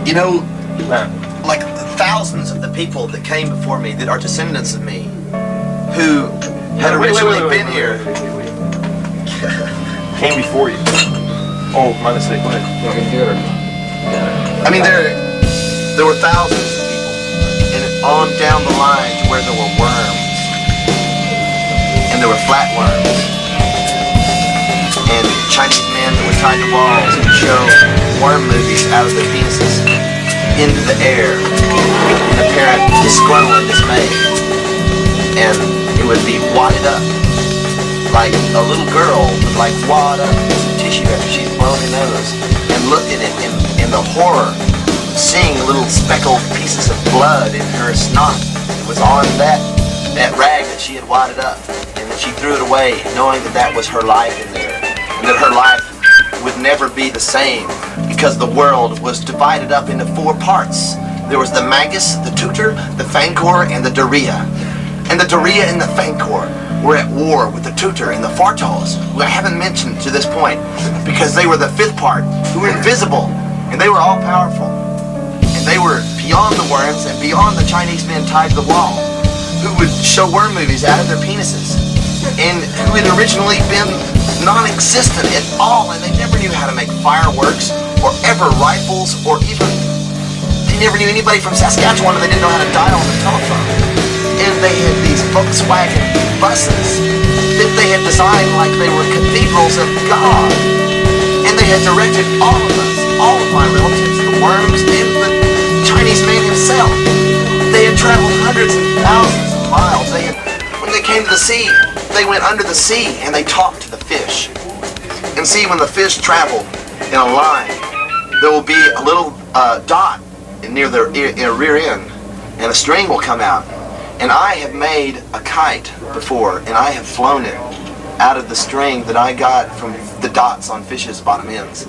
You know, like thousands of the people that came before me that are descendants of me, who had originally been here. Came before you. Oh, my mistake. Go ahead. I mean, there were thousands of people, and on down the line to where there were worms, and there were flatworms, and Chinese men that were tied to walls and show worm movies out of their penises into the air in apparent disgruntled and dismay, and it would be wadded up like a little girl would like wad up some tissue after she's blown her nose and look at it in the horror, seeing little speckled pieces of blood in her snot. It was on that rag that she had wadded up, and that she threw it away knowing that that was her life in there, and that her life would never be the same because the world was divided up into 4 parts. There was the Magus, the Tutor, the Fangor, and the Daria. And the Daria and the Fangor were at war with the Tutor and the Fartals, who I haven't mentioned to this point, because they were the 5th part, who were invisible, and they were all powerful. And they were beyond the worms and beyond the Chinese men tied to the wall, who would show worm movies out of their penises, and who had originally been non-existent at all, and they never knew how to make fireworks, or ever rifles, or even, they never knew anybody from Saskatchewan, and they didn't know how to dial on the telephone. And they had these Volkswagen buses that they had designed like they were cathedrals of God. And they had directed all of us, all of my relatives, the worms, and the Chinese man himself. They had traveled hundreds and thousands of miles. When they came to the sea, they went under the sea and they talked to the fish. And see, when the fish travel in a line, there will be a little dot near their rear end, and a string will come out. And I have made a kite before, and I have flown it out of the string that I got from the dots on fish's bottom ends.